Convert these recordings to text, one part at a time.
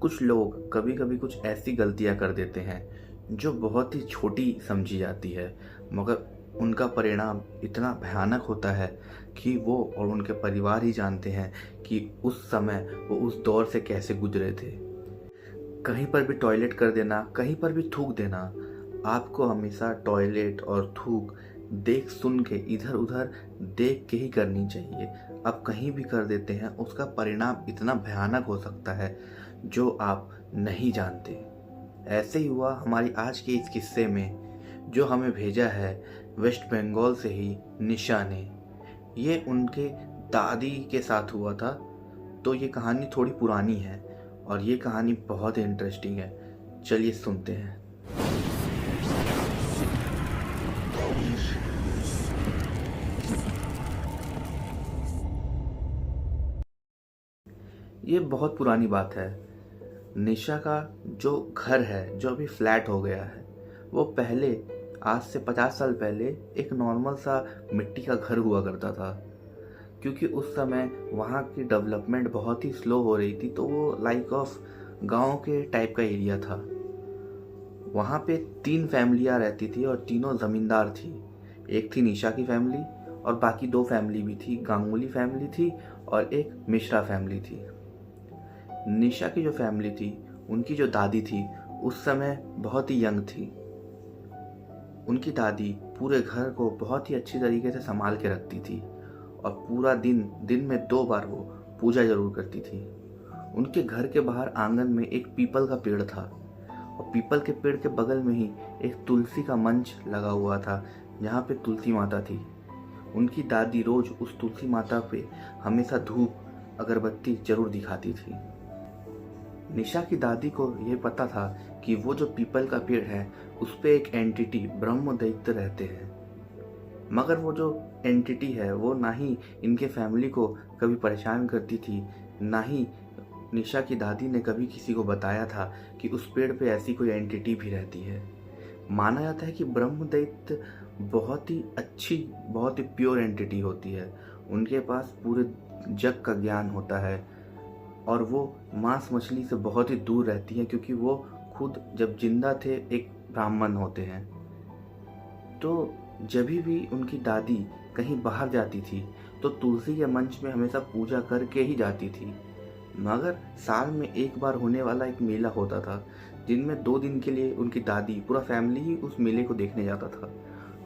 कुछ लोग कभी कभी कुछ ऐसी गलतियां कर देते हैं जो बहुत ही छोटी समझी जाती है, मगर उनका परिणाम इतना भयानक होता है कि वो और उनके परिवार ही जानते हैं कि उस समय वो उस दौर से कैसे गुजरे थे। कहीं पर भी टॉयलेट कर देना, कहीं पर भी थूक देना, आपको हमेशा टॉयलेट और थूक देख सुन के, इधर उधर देख के ही करनी चाहिए। आप कहीं भी कर देते हैं, उसका परिणाम इतना भयानक हो सकता है जो आप नहीं जानते। ऐसे ही हुआ हमारी आज के इस किस्से में, जो हमें भेजा है वेस्ट बंगाल से ही निशा ने। ये उनके दादी के साथ हुआ था। तो ये कहानी थोड़ी पुरानी है और ये कहानी बहुत इंटरेस्टिंग है। चलिए सुनते हैं। ये बहुत पुरानी बात है। निशा का जो घर है, जो अभी फ्लैट हो गया है, वो पहले आज से 50 साल पहले एक नॉर्मल सा मिट्टी का घर हुआ करता था। क्योंकि उस समय वहाँ की डेवलपमेंट बहुत ही स्लो हो रही थी, तो वो लाइक ऑफ गांव के टाइप का एरिया था। वहाँ पे 3 फैमिलियाँ रहती थी और तीनों ज़मींदार थी। एक थी निशा की फैमिली और बाकी 2 फैमिली भी थी। गांगुली फैमिली थी और एक मिश्रा फैमिली थी। निशा की जो फैमिली थी, उनकी जो दादी थी, उस समय बहुत ही यंग थी। उनकी दादी पूरे घर को बहुत ही अच्छी तरीके से संभाल के रखती थी और पूरा दिन में 2 बार वो पूजा जरूर करती थी। उनके घर के बाहर आंगन में एक पीपल का पेड़ था और पीपल के पेड़ के बगल में ही एक तुलसी का मंच लगा हुआ था, जहाँ पे तुलसी माता थी। उनकी दादी रोज उस तुलसी माता पे हमेशा धूप अगरबत्ती जरूर दिखाती थी। निशा की दादी को यह पता था कि वो जो पीपल का पेड़ है, उस पे एक एंटिटी ब्रह्म दैत्य रहते हैं। मगर वो जो एंटिटी है, वो ना ही इनके फैमिली को कभी परेशान करती थी, ना ही निशा की दादी ने कभी किसी को बताया था कि उस पेड़ पे ऐसी कोई एंटिटी भी रहती है। माना जाता है कि ब्रह्म दैत्य बहुत ही अच्छी, बहुत ही प्योर एंटिटी होती है। उनके पास पूरे जग का ज्ञान होता है और वो मांस मछली से बहुत ही दूर रहती हैं, क्योंकि वो खुद जब जिंदा थे एक ब्राह्मण होते हैं। तो जब भी उनकी दादी कहीं बाहर जाती थी तो तुलसी के मंच में हमेशा पूजा करके ही जाती थी। मगर साल में एक बार होने वाला एक मेला होता था, जिनमें 2 दिन के लिए उनकी दादी, पूरा फैमिली ही उस मेले को देखने जाता था।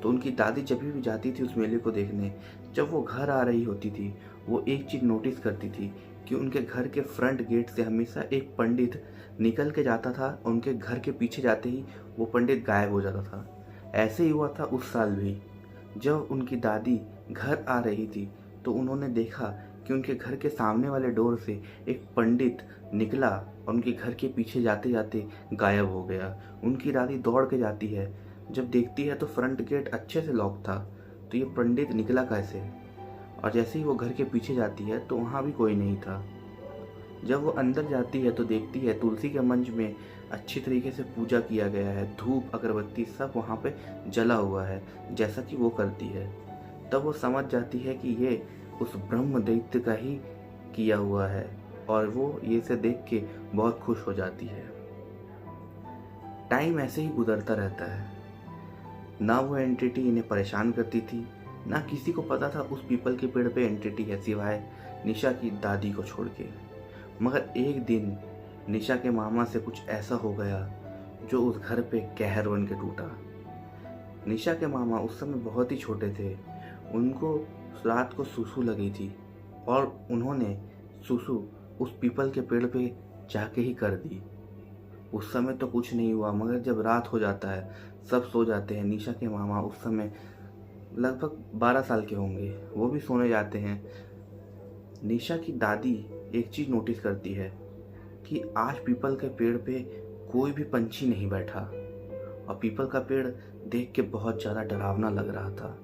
तो उनकी दादी जब भी जाती थी उस मेले को देखने, जब वो घर आ रही होती थी, वो एक चीज़ नोटिस करती थी कि उनके घर के फ्रंट गेट से हमेशा एक पंडित निकल के जाता था और उनके घर के पीछे जाते ही वो पंडित गायब हो जाता था। ऐसे ही हुआ था उस साल भी। जब उनकी दादी घर आ रही थी तो उन्होंने देखा कि उनके घर के सामने वाले डोर से एक पंडित निकला और उनके घर के पीछे जाते जाते गायब हो गया। उनकी दादी दौड़ के जाती है, जब देखती है तो फ्रंट गेट अच्छे से लॉक था, तो ये पंडित निकला कैसे? और जैसे ही वो घर के पीछे जाती है तो वहाँ भी कोई नहीं था। जब वो अंदर जाती है तो देखती है तुलसी के मंच में अच्छी तरीके से पूजा किया गया है, धूप अगरबत्ती सब वहाँ पे जला हुआ है, जैसा कि वो करती है। तब वो समझ जाती है कि ये उस ब्रह्म दैत्य का ही किया हुआ है और वो ये से देख के बहुत खुश हो जाती है। टाइम ऐसे ही गुजरता रहता है। ना वो एंटिटी इन्हें परेशान करती थी, ना किसी को पता था उस पीपल के पेड़ पे एंटिटी है, सिवाय निशा की दादी को छोड़ के। मगर एक दिन निशा के मामा से कुछ ऐसा हो गया जो उस घर पे कहर बन के टूटा। निशा के मामा उस समय बहुत ही छोटे थे। उनको रात को सुसु लगी थी और उन्होंने सुसु उस पीपल के पेड़ पे जाके ही कर दी। उस समय तो कुछ नहीं हुआ, मगर जब रात हो जाता है, सब सो जाते हैं। निशा के मामा उस समय लगभग 12 साल के होंगे, वो भी सोने जाते हैं। निशा की दादी एक चीज़ नोटिस करती है कि आज पीपल के पेड़ पे कोई भी पंछी नहीं बैठा और पीपल का पेड़ देख के बहुत ज़्यादा डरावना लग रहा था।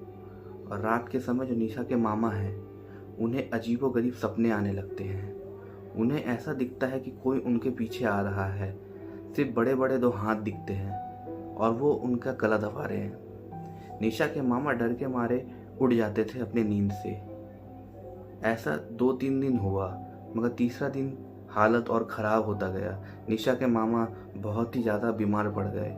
और रात के समय जो निशा के मामा हैं, उन्हें अजीबोगरीब सपने आने लगते हैं। उन्हें ऐसा दिखता है कि कोई उनके पीछे आ रहा है। सिर्फ बड़े बड़े 2 हाथ दिखते हैं और वो उनका गला दबा रहे हैं। निशा के मामा डर के मारे उड़ जाते थे अपनी नींद से। ऐसा 2-3 दिन हुआ, मगर तीसरा दिन हालत और ख़राब होता गया। निशा के मामा बहुत ही ज़्यादा बीमार पड़ गए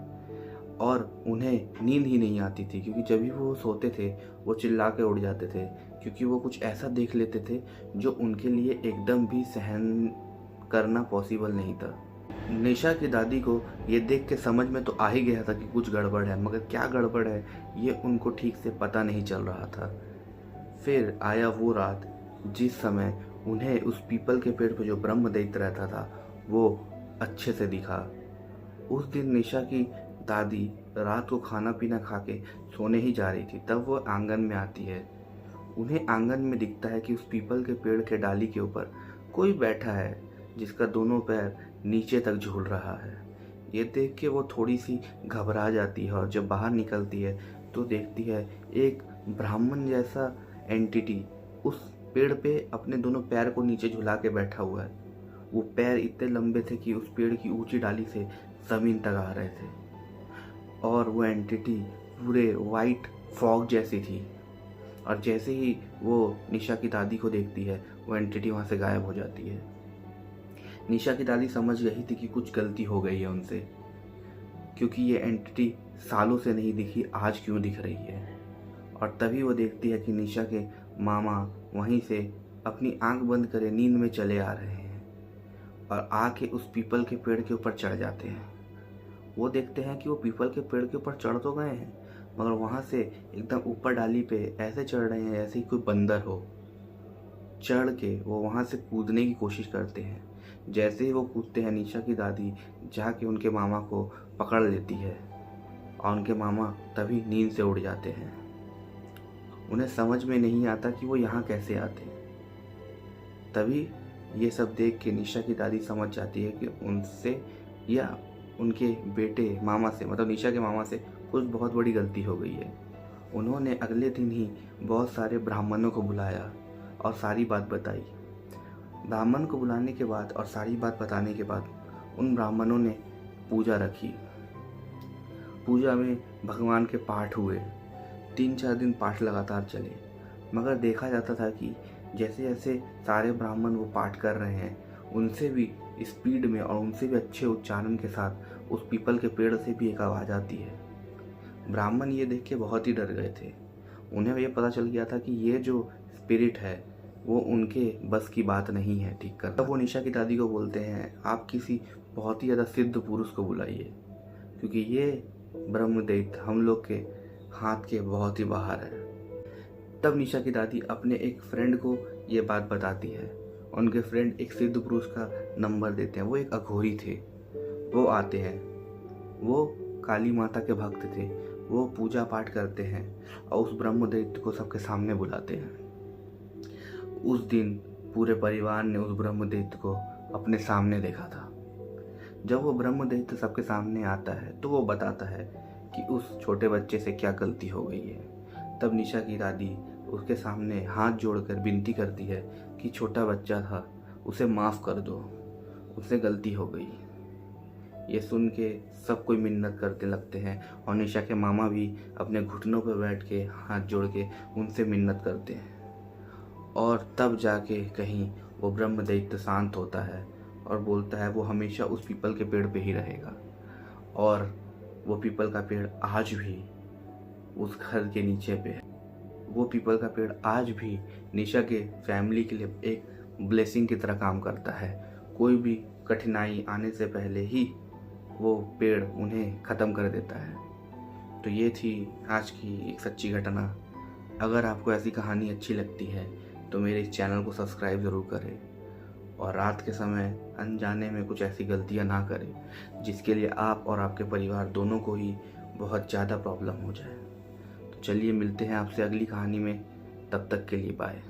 और उन्हें नींद ही नहीं आती थी, क्योंकि जब भी वो सोते थे वो चिल्ला के उठ जाते थे, क्योंकि वो कुछ ऐसा देख लेते थे जो उनके लिए एकदम भी सहन करना पॉसिबल नहीं था। निशा की दादी को ये देख के समझ में तो आ ही गया था कि कुछ गड़बड़ है, मगर क्या गड़बड़ है ये उनको ठीक से पता नहीं चल रहा था। फिर आया वो रात जिस समय उन्हें उस पीपल के पेड़ पे जो ब्रह्मदैत्य रहता था वो अच्छे से दिखा। उस दिन निशा की दादी रात को खाना पीना खा के सोने ही जा रही थी, तब वो आंगन में आती है। उन्हें आंगन में दिखता है कि उस पीपल के पेड़ के डाली के ऊपर कोई बैठा है जिसका दोनों पैर नीचे तक झूल रहा है। ये देख के वो थोड़ी सी घबरा जाती है और जब बाहर निकलती है तो देखती है एक ब्राह्मण जैसा एंटिटी उस पेड़ पे अपने दोनों पैर को नीचे झुला के बैठा हुआ है। वो पैर इतने लंबे थे कि उस पेड़ की ऊंची डाली से ज़मीन तक आ रहे थे और वो एंटिटी पूरे वाइट फॉग जैसी थी। और जैसे ही वो निशा की दादी को देखती है वो एंटिटी वहाँ से गायब हो जाती है। निशा की दादी समझ गई थी कि कुछ गलती हो गई है उनसे, क्योंकि ये एंटिटी सालों से नहीं दिखी, आज क्यों दिख रही है। और तभी वो देखती है कि निशा के मामा वहीं से अपनी आंख बंद करे नींद में चले आ रहे हैं और आके उस पीपल के पेड़ के ऊपर चढ़ जाते हैं। वो देखते हैं कि वो पीपल के पेड़ के ऊपर चढ़ तो गए हैं, मगर वहाँ से एकदम ऊपर डाली पे ऐसे चढ़ रहे हैं जैसे ही कोई बंदर हो। चढ़ के वो वहाँ से कूदने की कोशिश करते हैं। जैसे ही वो कूदते हैं निशा की दादी जाके उनके मामा को पकड़ लेती है और उनके मामा तभी नींद से उड़ जाते हैं। उन्हें समझ में नहीं आता कि वो यहाँ कैसे आते। तभी ये सब देख के निशा की दादी समझ जाती है कि उनसे या उनके बेटे मामा से, मतलब निशा के मामा से कुछ बहुत बड़ी गलती हो गई है। उन्होंने अगले दिन ही बहुत सारे ब्राह्मणों को बुलाया और सारी बात बताई। ब्राह्मण को बुलाने के बाद और सारी बात बताने के बाद उन ब्राह्मणों ने पूजा रखी। पूजा में भगवान के पाठ हुए, 3-4 दिन पाठ लगातार चले, मगर देखा जाता था कि जैसे जैसे सारे ब्राह्मण वो पाठ कर रहे हैं उनसे भी स्पीड में और उनसे भी अच्छे उच्चारण के साथ उस पीपल के पेड़ से भी एक आवाज़ आती है। ब्राह्मण ये देख के बहुत ही डर गए थे। उन्हें ये पता चल गया था कि ये जो स्पिरिट है वो उनके बस की बात नहीं है ठीक कर। तब वो निशा की दादी को बोलते हैं, आप किसी बहुत ही ज़्यादा सिद्ध पुरुष को बुलाइए, क्योंकि ये ब्रह्मदैत्य हम लोग के हाथ के बहुत ही बाहर है। तब निशा की दादी अपने एक फ्रेंड को ये बात बताती है। उनके फ्रेंड एक सिद्ध पुरुष का नंबर देते हैं। वो एक अघोरी थे। वो आते हैं, वो काली माता के भक्त थे। वो पूजा पाठ करते हैं और उस ब्रह्मदैत्य को सबके सामने बुलाते हैं। उस दिन पूरे परिवार ने उस ब्रह्मदैत्य को अपने सामने देखा था। जब वो ब्रह्मदैत्य सबके सामने आता है तो वो बताता है कि उस छोटे बच्चे से क्या गलती हो गई है। तब निशा की दादी उसके सामने हाथ जोड़कर विनती करती है कि छोटा बच्चा था, उसे माफ़ कर दो, उससे गलती हो गई। ये सुन के सब कोई मिन्नत करते लगते हैं और निशा के मामा भी अपने घुटनों पर बैठ के हाथ जोड़ के उनसे मिन्नत करते हैं। और तब जाके कहीं वो ब्रह्मदैत्य शांत होता है और बोलता है वो हमेशा उस पीपल के पेड़ पे ही रहेगा। और वो पीपल का पेड़ आज भी उस घर के नीचे पे है। वो पीपल का पेड़ आज भी निशा के फैमिली के लिए एक ब्लेसिंग की तरह काम करता है। कोई भी कठिनाई आने से पहले ही वो पेड़ उन्हें ख़त्म कर देता है। तो ये थी आज की एक सच्ची घटना। अगर आपको ऐसी कहानी अच्छी लगती है तो मेरे इस चैनल को सब्सक्राइब ज़रूर करें और रात के समय अनजाने में कुछ ऐसी गलतियां ना करें जिसके लिए आप और आपके परिवार दोनों को ही बहुत ज़्यादा प्रॉब्लम हो जाए। तो चलिए मिलते हैं आपसे अगली कहानी में, तब तक के लिए बाय।